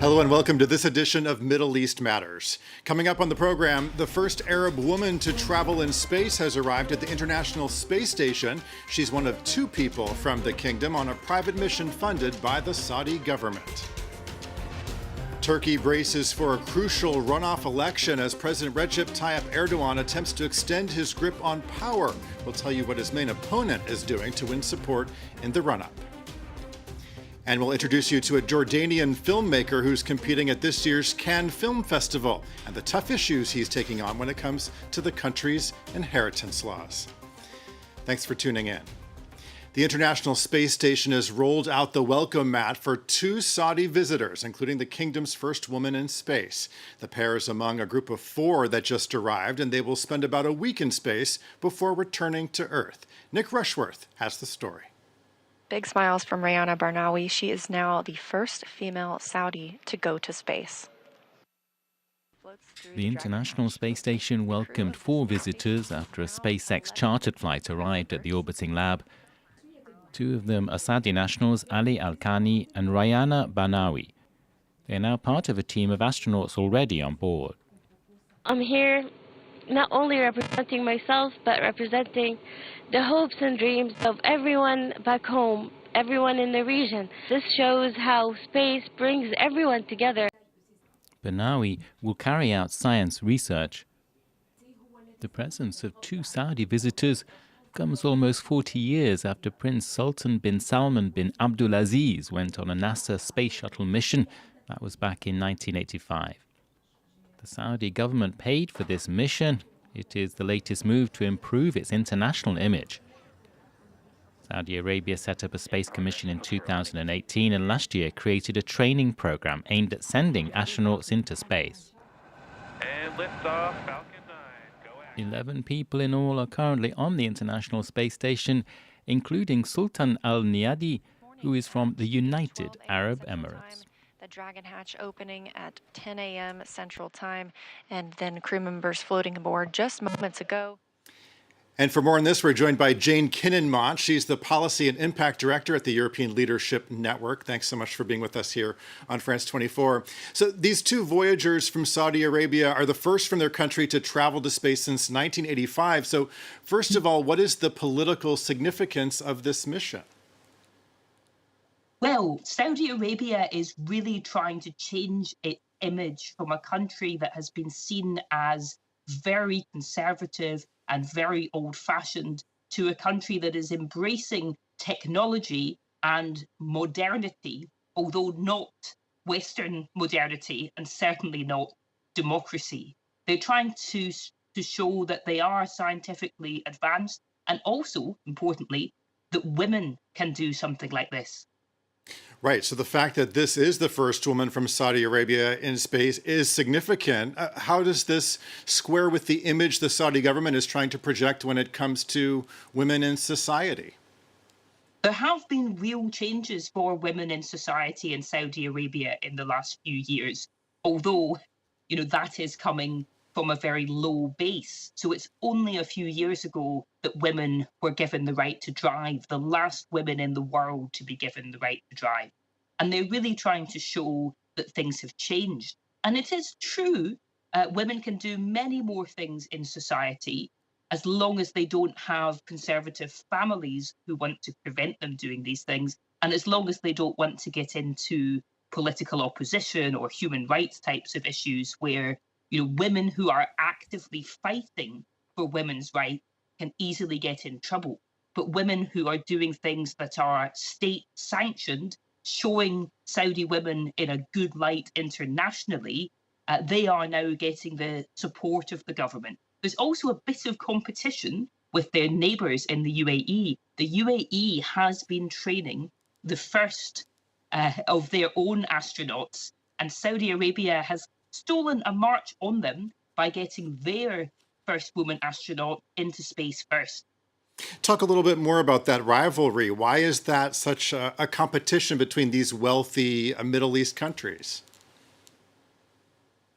Hello and welcome to this edition of Middle East Matters. Coming up on the program, the first Arab woman to travel in space has arrived at the International Space Station. She's one of two people from the kingdom on a private mission funded by the Saudi government. Turkey braces for a crucial runoff election as President Recep Tayyip Erdogan attempts to extend his grip on power. We'll tell you what his main opponent is doing to win support in the run-up. And we'll introduce you to a Jordanian filmmaker who's competing at this year's Cannes Film Festival and the tough issues he's taking on when it comes to the country's inheritance laws. Thanks for tuning in. The International Space Station has rolled out the welcome mat for two Saudi visitors, including the kingdom's first woman in space. The pair is among a group of four that just arrived, and they will spend about a week in space before returning to Earth. Nick Rushworth has the story. Big smiles from Rayyanah Barnawi. She is now the first female Saudi to go to space. The International Space Station welcomed four visitors after a SpaceX chartered flight arrived at the orbiting lab. Two of them are Saudi nationals Ali Al-Khani and Rayyanah Barnawi. They are now part of a team of astronauts already on board. I'm here not only representing myself, but representing the hopes and dreams of everyone back home, everyone in the region. This shows how space brings everyone together. Barnawi will carry out science research. The presence of two Saudi visitors comes almost 40 years after Prince Sultan bin Salman bin Abdulaziz went on a NASA space shuttle mission. That was back in 1985. The Saudi government paid for this mission. It is the latest move to improve its international image. Saudi Arabia set up a space commission in 2018 and last year created a training program aimed at sending astronauts into space. And liftoff, Falcon 9. Go ahead. 11 people in all are currently on the International Space Station, including Sultan Al Niyadi, who is from the United Arab Emirates. The Dragon hatch opening at 10 a.m. Central Time, and then crew members floating aboard just moments ago. And for more on this, we're joined by Jane Kinninmont. She's the Policy and Impact Director at the European Leadership Network. Thanks so much for being with us here on France 24. So these two Voyagers from Saudi Arabia are the first from their country to travel to space since 1985. So first of all, what is the political significance of this mission? Well, Saudi Arabia is really trying to change its image from a country that has been seen as very conservative and very old-fashioned to a country that is embracing technology and modernity, although not Western modernity and certainly not democracy. They're trying to show that they are scientifically advanced and also, importantly, that women can do something like this. Right. So the fact that this is the first woman from Saudi Arabia in space is significant. How does this square with the image the Saudi government is trying to project when it comes to women in society? There have been real changes for women in society in Saudi Arabia in the last few years, although, that is coming from a very low base. So it's only a few years ago that women were given the right to drive, the last women in the world to be given the right to drive. And they're really trying to show that things have changed. And it is true, women can do many more things in society as long as they don't have conservative families who want to prevent them doing these things, and as long as they don't want to get into political opposition or human rights types of issues where women who are actively fighting for women's rights can easily get in trouble. But women who are doing things that are state-sanctioned, showing Saudi women in a good light internationally, they are now getting the support of the government. There's also a bit of competition with their neighbours in the UAE. The UAE has been training the first of their own astronauts, and Saudi Arabia has stolen a march on them by getting their first woman astronaut into space first. Talk a little bit more about that rivalry. Why is that such a competition between these wealthy Middle East countries?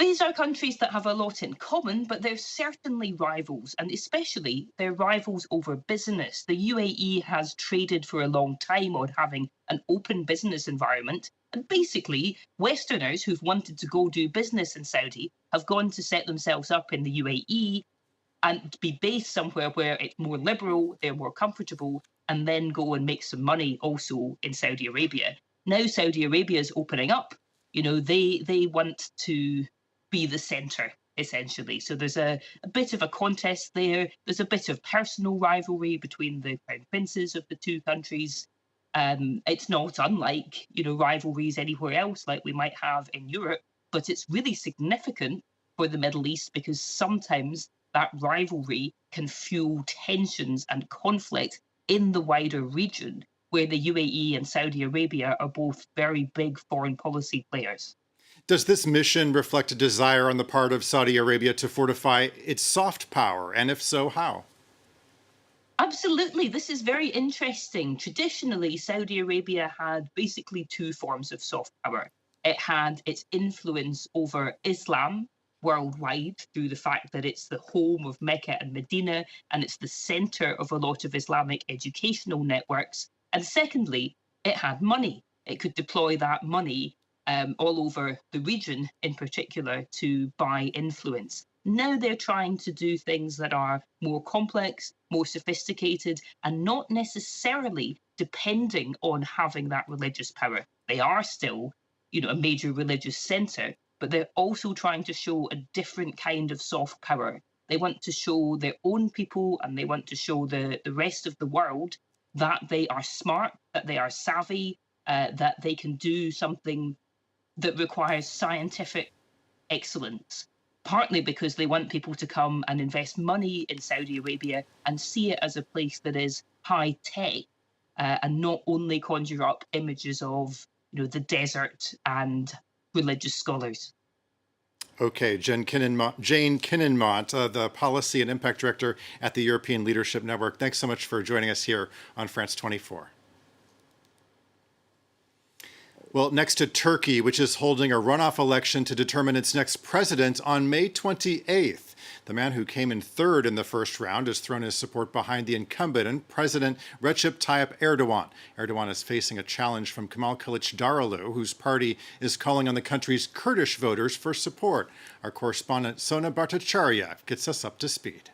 These are countries that have a lot in common, but they're certainly rivals, and especially they're rivals over business. The UAE has traded for a long time on having an open business environment, and basically Westerners who've wanted to go do business in Saudi have gone to set themselves up in the UAE and be based somewhere where it's more liberal, they're more comfortable, and then go and make some money also in Saudi Arabia. Now Saudi Arabia is opening up. You know, they want to be the centre, essentially. So there's a bit of a contest there. There's a bit of personal rivalry between the crown princes of the two countries. It's not unlike, you know, rivalries anywhere else like we might have in Europe, but it's really significant for the Middle East because sometimes that rivalry can fuel tensions and conflict in the wider region, where the UAE and Saudi Arabia are both very big foreign policy players. Does this mission reflect a desire on the part of Saudi Arabia to fortify its soft power? And if so, how? Absolutely. This is very interesting. Traditionally, Saudi Arabia had basically two forms of soft power. It had its influence over Islam worldwide through the fact that it's the home of Mecca and Medina, and it's the center of a lot of Islamic educational networks. And secondly, it had money. It could deploy that money all over the region in particular to buy influence. Now they're trying to do things that are more complex, more sophisticated, and not necessarily depending on having that religious power. They are still, you know, a major religious center, but they're also trying to show a different kind of soft power. They want to show their own people and they want to show the rest of the world that they are smart, that they are savvy, that they can do something that requires scientific excellence, partly because they want people to come and invest money in Saudi Arabia and see it as a place that is high tech and not only conjure up images of, you know, the desert and religious scholars. Okay, Jane Kinninmont, the Policy and Impact Director at the European Leadership Network. Thanks so much for joining us here on France 24. Well, next to Turkey, which is holding a runoff election to determine its next president on May 28th. The man who came in third in the first round has thrown his support behind the incumbent, President Recep Tayyip Erdogan. Erdogan is facing a challenge from Kemal Kılıçdaroğlu, whose party is calling on the country's Kurdish voters for support. Our correspondent Sona Bhattacharya gets us up to speed.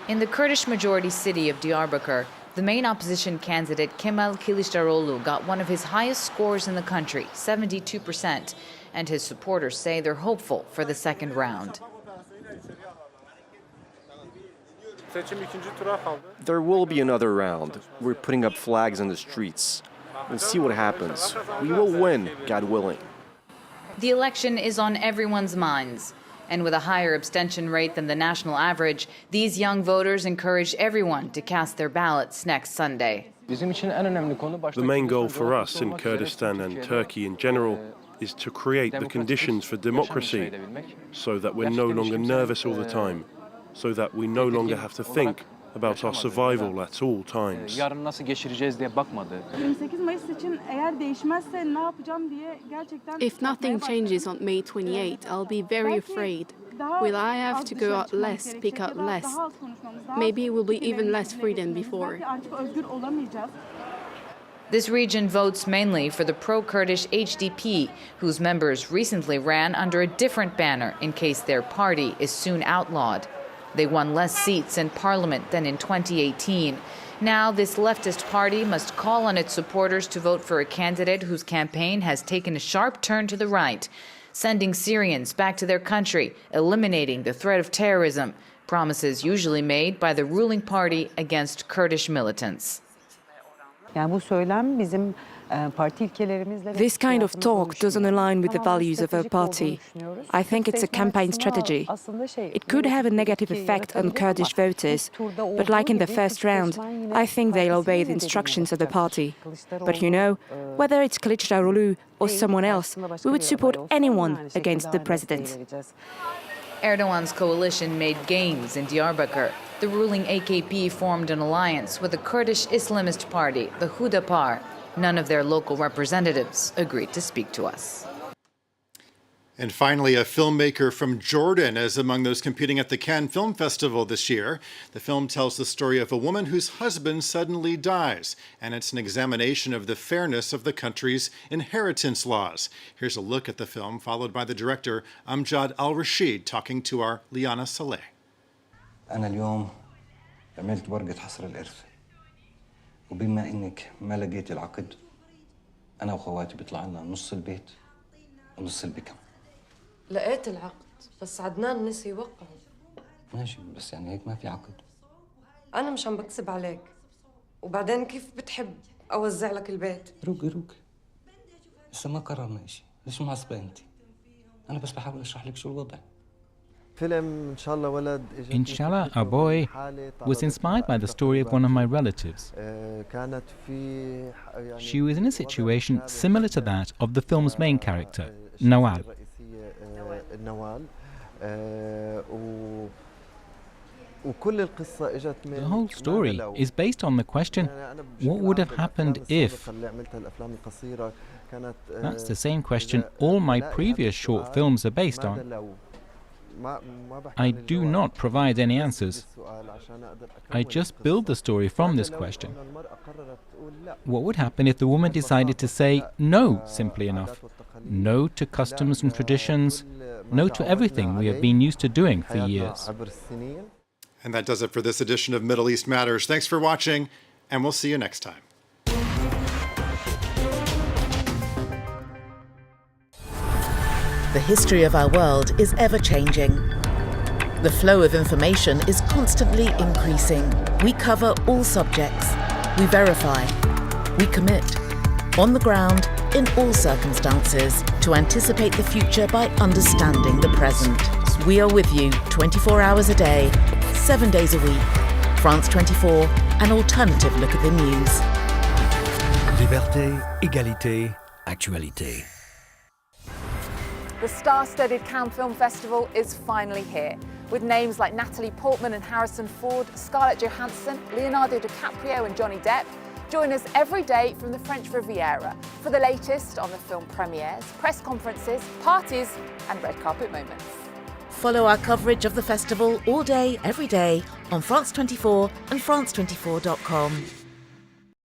In the Kurdish-majority city of Diyarbakir, the main opposition candidate Kemal Kılıçdaroğlu got one of his highest scores in the country, 72%, and his supporters say they're hopeful for the second round. There will be another round. We're putting up flags on the streets. We'll see what happens. We will win, God willing. The election is on everyone's minds. And with a higher abstention rate than the national average, these young voters encourage everyone to cast their ballots next Sunday. The main goal for us in Kurdistan and Turkey in general is to create the conditions for democracy so that we're no longer nervous all the time, so that we no longer have to think about our survival at all times. If nothing changes on May 28, I'll be very afraid. Will I have to go out less, speak out less? Maybe it will be even less free than before. This region votes mainly for the pro-Kurdish HDP, whose members recently ran under a different banner in case their party is soon outlawed. They won less seats in parliament than in 2018. Now, this leftist party must call on its supporters to vote for a candidate whose campaign has taken a sharp turn to the right, sending Syrians back to their country, eliminating the threat of terrorism, promises usually made by the ruling party against Kurdish militants. This kind of talk doesn't align with the values of our party. I think it's a campaign strategy. It could have a negative effect on Kurdish voters, but like in the first round, I think they'll obey the instructions of the party. But you know, whether it's Kılıçdaroğlu or someone else, we would support anyone against the president. Erdogan's coalition made gains in Diyarbakir. The ruling AKP formed an alliance with the Kurdish Islamist party, the Hudapar. None of their local representatives agreed to speak to us. And finally, a filmmaker from Jordan is among those competing at the Cannes Film Festival this year. The film tells the story of a woman whose husband suddenly dies, and it's an examination of the fairness of the country's inheritance laws. Here's a look at the film, followed by the director Amjad Al-Rashid talking to our Liana Saleh. أنا اليوم عملت ورقة حصر الإرث وبما إنك ما لقيت العقد أنا وخواتي بيطلع لنا نص البيت ونص البكم. لقيت العقد بس عدنان نسي يوقعه. ماشي بس يعني هيك ما في عقد. أنا مش عم بكذب عليك. وبعدين كيف بتحب أوزع لك البيت؟ روقي لسه ما قررنا إشي، ليش معصبة أنت؟ أنا بس بحاول أشرح لك شو الوضع. Inshallah, a boy was inspired by the story of one of my relatives. She was in a situation similar to that of the film's main character, Nawal. The whole story is based on the question, what would have happened if? That's the same question all my previous short films are based on. I do not provide any answers. I just build the story from this question. What would happen if the woman decided to say no, simply enough? No to customs and traditions, no to everything we have been used to doing for years. And that does it for this edition of Middle East Matters. Thanks for watching, and we'll see you next time. The history of our world is ever-changing. The flow of information is constantly increasing. We cover all subjects. We verify. We commit. On the ground, in all circumstances, to anticipate the future by understanding the present. We are with you 24 hours a day, 7 days a week. France 24, an alternative look at the news. Liberté, égalité, actualité. The star-studded Cannes Film Festival is finally here, with names like Natalie Portman and Harrison Ford, Scarlett Johansson, Leonardo DiCaprio and Johnny Depp. Join us every day from the French Riviera for the latest on the film premieres, press conferences, parties and red carpet moments. Follow our coverage of the festival all day, every day on France 24 and France24.com.